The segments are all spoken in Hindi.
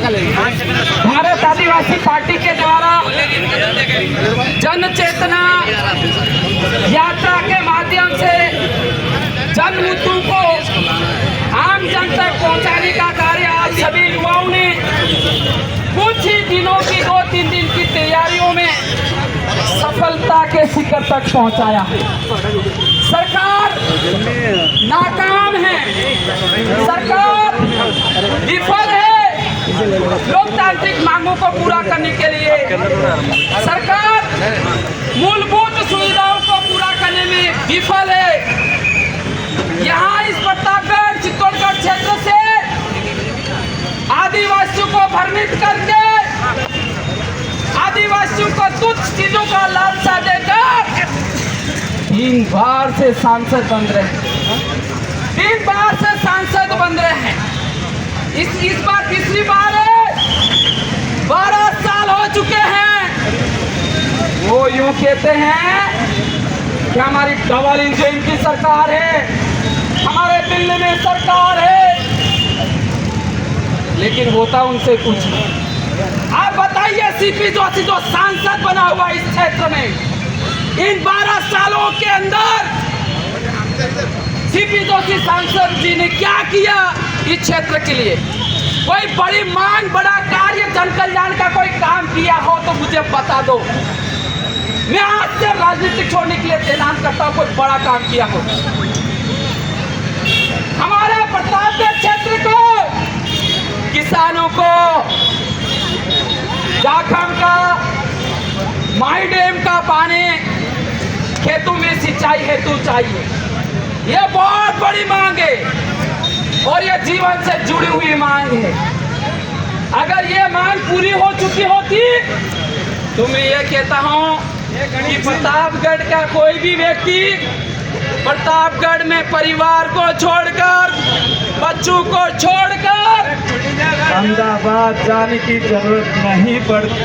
भारत आदिवासी पार्टी के द्वारा जन चेतना यात्रा के माध्यम से जन मुद्दों को आम जन तक पहुंचाने का कार्य आज सभी युवाओं ने कुछ ही दिनों की 2-3 दिन की तैयारियों में सफलता के शिखर तक पहुंचाया। सरकार नाकाम है, सरकार विफल है लोकतांत्रिक मांगों को पूरा करने के लिए। सरकार मूलभूत सुविधाओं को पूरा करने में विफल है। यहाँ इस प्रतापगढ़ चित्तौड़गढ़ क्षेत्र से आदिवासियों को भ्रमित करके आदिवासियों को तुच्छ चीजों का लालसा देकर 3 बार से सांसद बन रहे हैं, 3 बार से सांसद बन रहे हैं। इस बार तीसरी बार है, 12 साल हो चुके हैं। वो यूं कहते हैं कि हमारी डबल इंजन की सरकार है, हमारे दिल्ली में सरकार है, लेकिन होता उनसे कुछ नहीं। आप बताइए सीपी जोशी जो सांसद बना हुआ इस क्षेत्र में, इन 12 सालों के अंदर सीपी जोशी सांसद जी ने क्या किया इस क्षेत्र के लिए? कोई बड़ी मांग, बड़ा कार्य, जन कल्याण का कोई काम किया हो तो मुझे बता दो। मैं आज से राजनीति छोड़ने के लिए ऐलान करता हूं, कोई बड़ा काम किया हो। हमारे प्रतापगढ़ क्षेत्र को, किसानों को जाखम का, माई डैम का पानी खेतों में सिंचाई हेतु चाहिए। ये बहुत बड़ी मांग है और ये जीवन से जुड़ी हुई मांग है। अगर ये मांग पूरी हो चुकी होती तो मैं ये कहता हूँ कि प्रतापगढ़ का कोई भी व्यक्ति प्रतापगढ़ में परिवार को छोड़कर, बच्चों को छोड़कर अहमदाबाद जाने की जरूरत नहीं पड़ती।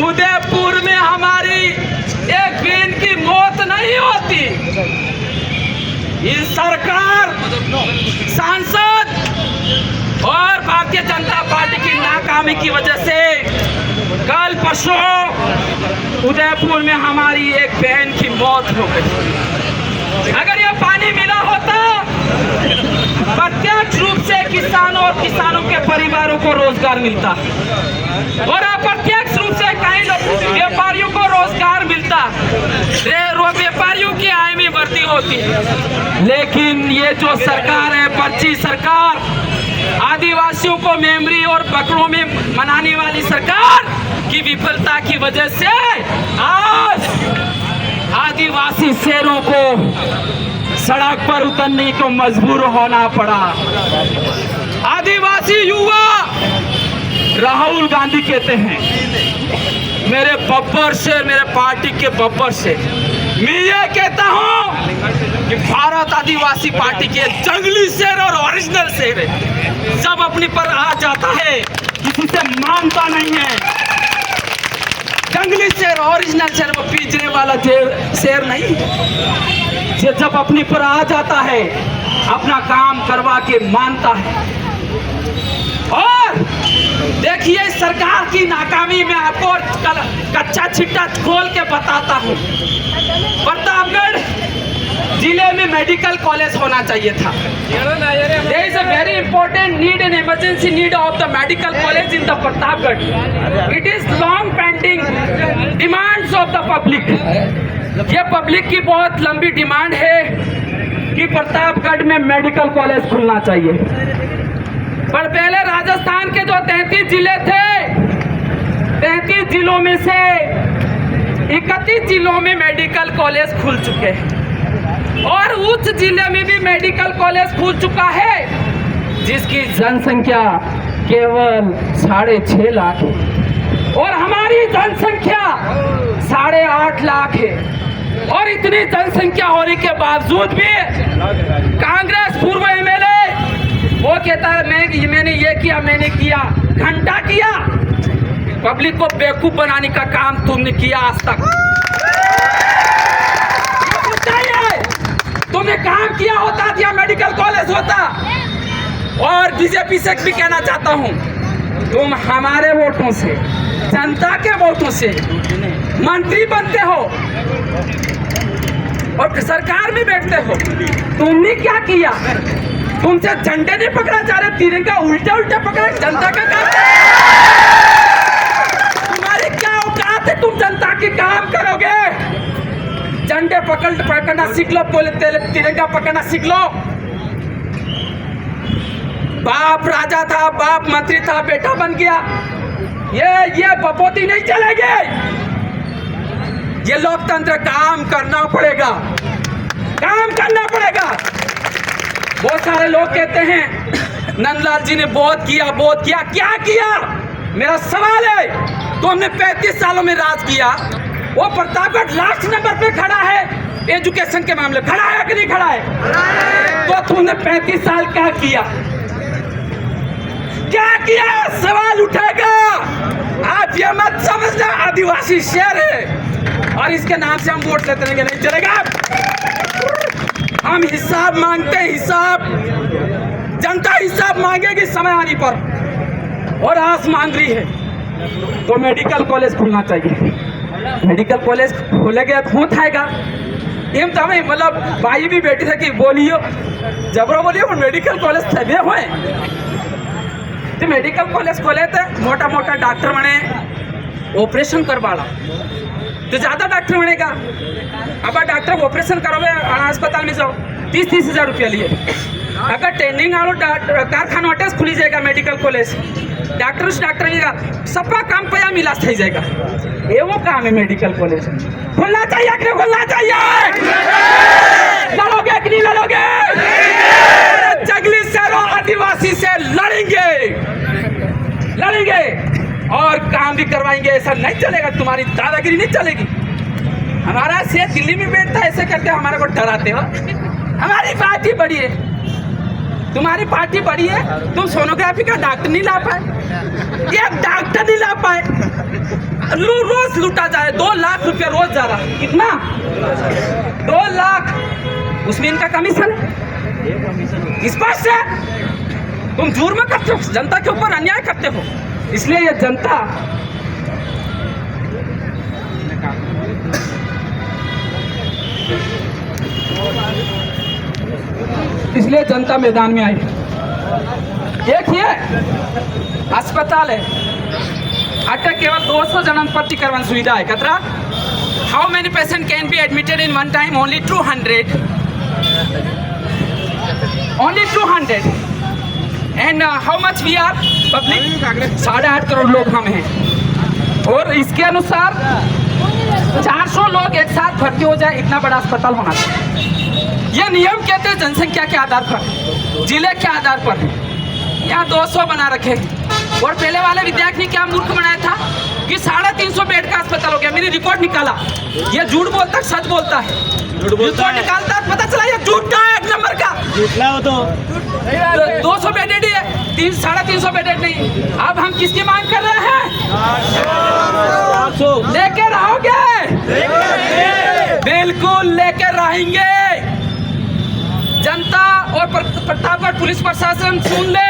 उदयपुर में हमारी एक बहन की मौत नहीं होती। ये सरकार, सांसद और भारतीय जनता पार्टी की नाकामी की वजह से कल परसों उदयपुर में हमारी एक बहन की मौत हो गई। अगर ये पानी मिला होता प्रत्यक्ष रूप से किसानों और किसानों के परिवारों को रोजगार मिलता और अप्रत्यक्ष रूप से कई व्यापारियों को रोजगार मिलता, व्यापारियों की आय में वृद्धि होती। लेकिन ये जो सरकार है, बच्ची सरकार, आदिवासियों को मेमोरी और बकरों में मनाने वाली सरकार की विफलता की वजह से आज आदिवासी शेरों को सड़क पर उतरने को मजबूर होना पड़ा। आदिवासी युवा राहुल गांधी कहते हैं मेरे बब्बर शेर, मेरे पार्टी के बब्बर शेर। मैं ये कहता हूं कि भारत आदिवासी पार्टी के जंगली शेर और ओरिजिनल शेर है। जब अपने पर आ जाता है किसी से मानता नहीं है। जंगली शेर, ओरिजिनल शेर, वो पिंजरे वाला शेर नहीं। ये जब अपने पर आ जाता है अपना काम करवा के मानता है। और देखिए सरकार की नाकामी में आपको कच्चा छिट्टा खोल के बताता हूँ। प्रतापगढ़ जिले में मेडिकल कॉलेज होना चाहिए था। There is a very important need and emergency need of the medical college in the Pratapgarh. It is long pending demands of the public. ये पब्लिक की बहुत लंबी डिमांड है कि प्रतापगढ़ में मेडिकल कॉलेज खुलना चाहिए। पर पहले राजस्थान के जो 33 जिले थे, 33 जिलों में से 31 जिलों में मेडिकल कॉलेज खुल चुके हैं और उच्च जिले में भी मेडिकल कॉलेज खुल चुका है जिसकी जनसंख्या केवल 6.5 लाख है और हमारी जनसंख्या 8.5 लाख है। और इतनी जनसंख्या होने के बावजूद भी कांग्रेस पूर्व एमएलए वो कहता है मैंने ये किया, मैंने किया, घंटा किया। पब्लिक को बेवकूफ बनाने का काम तुमने किया आज तक। तुमने काम किया होता या मेडिकल कॉलेज होता। और बीजेपी से भी कहना चाहता हूं, तुम हमारे वोटों से, जनता के वोटों से मंत्री बनते हो और सरकार में बैठते हो। तुमने क्या किया? तुमसे झंडे नहीं पकड़ा जा रहे, तिरंगा उल्टा उल्टा पकड़ा। जनता का काम, तुम्हारी क्या औकात है? तुम जनता के काम करोगे? झंडे पकड़ना सीख लो, तिरंगा पकड़ना सीख लो। बाप राजा था, बाप मंत्री था, बेटा बन गया। ये बपोती नहीं चलेगी। ये लोकतंत्र, काम करना पड़ेगा, काम करना पड़ेगा। बहुत सारे लोग कहते हैं नंदलाल जी ने बहुत किया। क्या किया? मेरा सवाल है, तुमने 35 सालों में राज किया। वो प्रतापगढ़ लास्ट नंबर पे खड़ा है एजुकेशन के मामले, खड़ा है कि नहीं खड़ा है? तो तुमने 35 साल क्या किया? सवाल उठेगा। आप ये मत समझना आदिवासी शेर है और इसके नाम से हम वोट लेते रहेंगे, नहीं चलेगा। हम हिसाब मांगते हैं, हिसाब। जनता हिसाब मांगेगी समय आने पर, और आज मांग रही है। तो मेडिकल कॉलेज खुलना चाहिए। मेडिकल कॉलेज खुलेगा तो थाएगा एम तो हमें मतलब भाई भी बेटी थे कि बोलियो जबरो बोलियो मेडिकल कॉलेज थे हुए तो मेडिकल कॉलेज खोले थे। मोटा मोटा डॉक्टर बने, ऑपरेशन करवाला तो ज़्यादा डॉक्टर बनेगा। अब डॉक्टर ऑपरेशन करोगे अस्पताल में जाओ 30-30 हज़ार रुपया लिए। अगर ट्रेनिंग आलो कारखाना अटेच खुली जाएगा मेडिकल कॉलेज, डॉक्टर का सबका काम पया मिला थी जाएगा। ये वो काम है मेडिकल कॉलेज खुलना चाहिए कि खुलना चाहिए? लड़ोगे कि नहीं लड़ोगे? जंगली शेरों आदिवासी से लड़ेंगे और काम भी करवाएंगे। ऐसा नहीं चलेगा, तुम्हारी दादागिरी नहीं चलेगी। हमारा शेर दिल्ली में बैठता है, ऐसे करके हमारे को डराते हो। हमारी पार्टी बड़ी है, तुम्हारी पार्टी बड़ी है। तुम सोनोग्राफी का डॉक्टर नहीं ला पाए, एक डॉक्टर नहीं ला पाए। रोज लूटा जाए 2 लाख रुपया रोज जा रहा है। कितना? 2 लाख। उसमें इनका कमीशन है। स्पष्ट है, तुम जुर्म करते हो, जनता के ऊपर अन्याय करते हो। इसलिए ये जनता मैदान में आई। देखिए अस्पताल है, अटक केवल 200 जन प्रति करवाने सुविधा है। कतरा how many patient can be admitted in one time? Only 200 and how much we are public? 8.5 crore लोग हम हैं और इसके अनुसार 400 लोग एक साथ भर्ती हो जाए, इतना बड़ा अस्पताल होना चाहिए। ये नियम कहते हैं जनसंख्या के आधार पर, जिले के आधार पर। यहाँ 200 बना रखे और पहले वाले विधायक ने क्या मूर्ख बनाया था कि 350 बेड का अस्पताल हो गया। मैंने रिकॉर्ड निकाला, ये झूठ बोलता है सच बोलता है? रिकॉर्ड निकालता है पता चला ये झूठ का है, 1 नंबर का झूठला हो। तो 200 बेडेड ही है, 350 बेडेड नहीं। अब हम किसकी मांग कर रहे हैं? लेके रहोगे? बिल्कुल लेके रहेंगे। जनता और प्रतापगढ़ पुलिस प्रशासन सुन ले,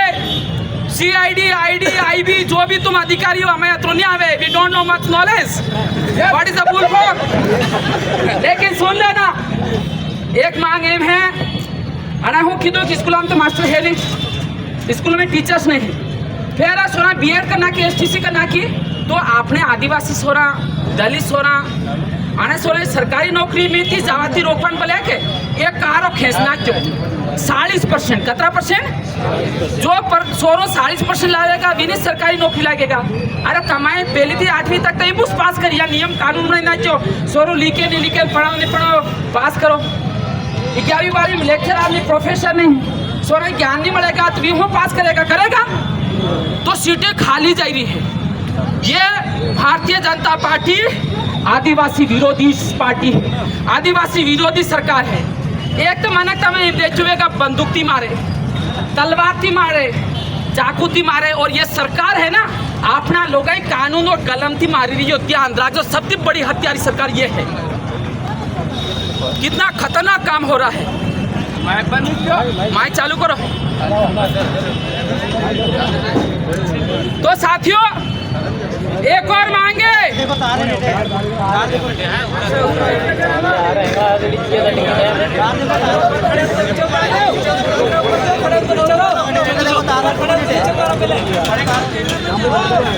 CID, ID, IB जो भी तुम अधिकारी हो, हमें तो नहीं आवे, we don't know much knowledge what is the full form. लेकिन सुन लेना, एक मांग एम है अना हूँ कि स्कूल में तो मास्टर है नहीं, स्कूल में टीचर्स नहीं। फिर सोना BEd करना की, STC करना की, तो आपने आदिवासी सोना, दलित सोना आने सोने सरकारी नौकरी में थी जावाती रोपण बोले के एक कारो खेसना क्यों 40%? कतरा परसेंट? जो पर सोरो 40% लागेगा विनी सरकारी नौकरी लगेगा। अरे कमाए पहली थी 8वीं तक तो इबुस पास करिए, नियम कानून में ना जो सोरो लिखे नहीं लिखे, पढ़ो नहीं पढ़ो, पास करो। 11वीं 12वीं में लेक्चर आदमी प्रोफेसर नहीं, सोरा ज्ञान नहीं मिलेगा तो भी वो पास करेगा तो सीटें खाली जा रही है। ये भारतीय जनता पार्टी आदिवासी विरोधी पार्टी, आदिवासी विरोधी सरकार है। एक तो मनकता में बेचुएगा बंदूकती मारे, तलवारती मारे, चाकूती मारे, और ये सरकार है ना अपना लोग कानून और कलमती मारी रही हो। ध्यान रखो, सबसे बड़ी हत्यारी सरकार ये है। कितना खतरनाक काम हो रहा है। माइक चालू करो। तो साथियों एक और मांगे,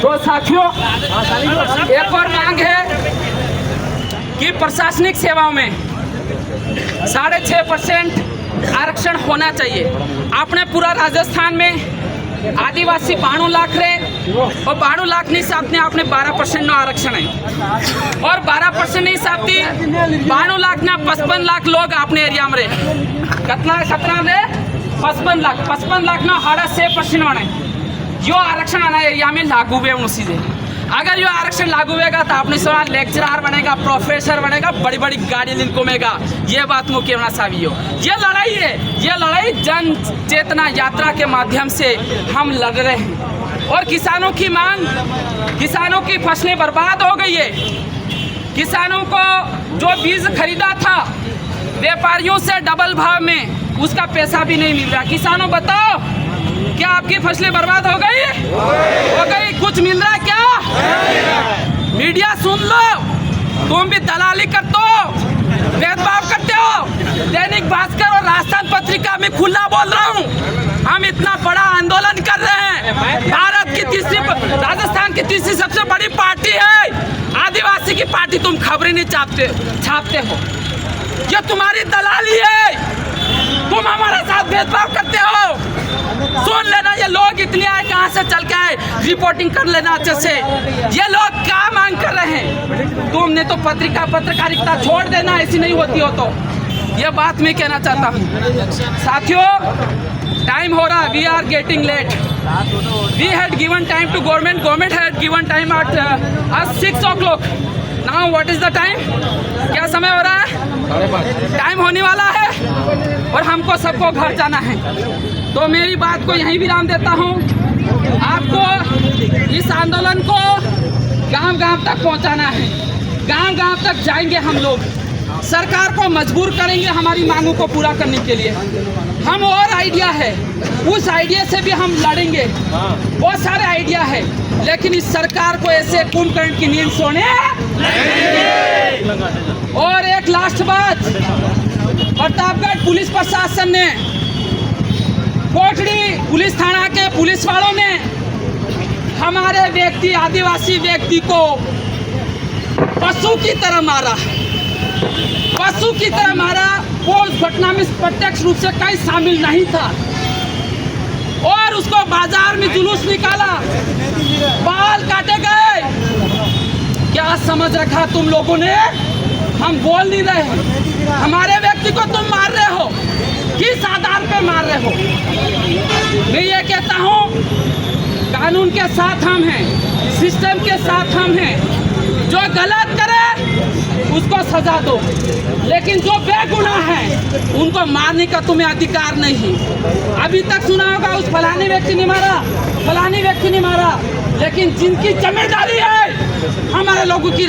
तो साथियों एक और मांग है कि प्रशासनिक सेवाओं में 6.5% आरक्षण होना चाहिए। आपने पूरा राजस्थान में आदिवासी 92 लाख रहे और 92 लाख नहीं सापने आपने 12% नो आरक्षण है और 12% नहीं सापती 92 लाख ना 55 लाख लोग अपने एरिया में रहे। कितना रहे 55 लाख ना 6% वाले जो आरक्षण आना एरिया में लागू हुए उसी से। अगर ये आरक्षण लागू होगा तो आपने सवाल लेक्चरर बनेगा, प्रोफेसर बनेगा, बड़ी बड़ी गाड़ी दिन घूमेगा। ये बात मुख्य होना चाहिए। ये लड़ाई है, ये लड़ाई जन चेतना यात्रा के माध्यम से हम लड़ रहे हैं। और किसानों की मांग, किसानों की फसलें बर्बाद हो गई है। किसानों को जो बीज खरीदा था व्यापारियों से डबल भाव में, उसका पैसा भी नहीं मिल रहा। किसानों बताओ, क्या आपकी फसलें बर्बाद हो गई? हो गई। कुछ मिल रहा है क्या? मीडिया सुन लो, तुम भी दलाली करते हो, भेदभाव करते हो। दैनिक भास्कर और राजस्थान पत्रिका में खुला बोल रहा हूँ, हम इतना बड़ा आंदोलन कर रहे हैं। भारत की राजस्थान की तीसरी सबसे बड़ी पार्टी है आदिवासी की पार्टी। तुम खबरें नहीं छापते हो, ये तुम्हारी दलाली है। तुम हमारे साथ भेदभाव करते हो। सुन लेना, ये लोग इतने आए, कहाँ से चल के आए, रिपोर्टिंग कर लेना अच्छे से। ये लोग क्या मांग कर रहे हैं? तुमने तो पत्रकारिता छोड़ देना, ऐसी नहीं होती हो तो। ये बात मैं कहना चाहता हूँ। साथियों टाइम हो रहा, we are getting late. We had given time to government, government had given time at 6 o'clock। Now what is the time? क्या समय हो रहा है? टाइम होने वाला है और हमको सबको घर जाना है। तो मेरी बात को यहीं विराम देता हूँ। आपको इस आंदोलन को गांव-गांव तक पहुंचाना है। गांव-गांव तक जाएंगे हम लोग, सरकार को मजबूर करेंगे हमारी मांगों को पूरा करने के लिए। हम और आइडिया है, उस आइडिया से भी हम लड़ेंगे। बहुत सारे आइडिया है, लेकिन इस सरकार को ऐसे कुंभकर्ण की नींद सोने। और एक लास्ट बात, प्रतापगढ़ पुलिस प्रशासन ने, कोटड़ी पुलिस थाना के पुलिस वालों ने हमारे व्यक्ति, आदिवासी व्यक्ति को पशु की तरह मारा, पशु की तरह मारा। वो उस घटना में प्रत्यक्ष रूप से कहीं शामिल नहीं था और उसको बाजार में जुलूस निकाला, बाल काटे गए। क्या समझ रखा तुम लोगों ने? हम बोल नहीं रहे, हमारे व्यक्ति को तुम मार रहे हो, किस आधार पे मार रहे हो? मैं ये कहता हूँ, कानून के साथ हम हैं, सिस्टम के साथ हम हैं। जो गलत करे उसको सजा दो, लेकिन जो बेगुनाह है उनको मारने का तुम्हें अधिकार नहीं। अभी तक सुना होगा उस फलाने व्यक्ति ने मारा, फलाने व्यक्ति ने मारा, लेकिन जिनकी जिम्मेदारी है हमारे लोगों की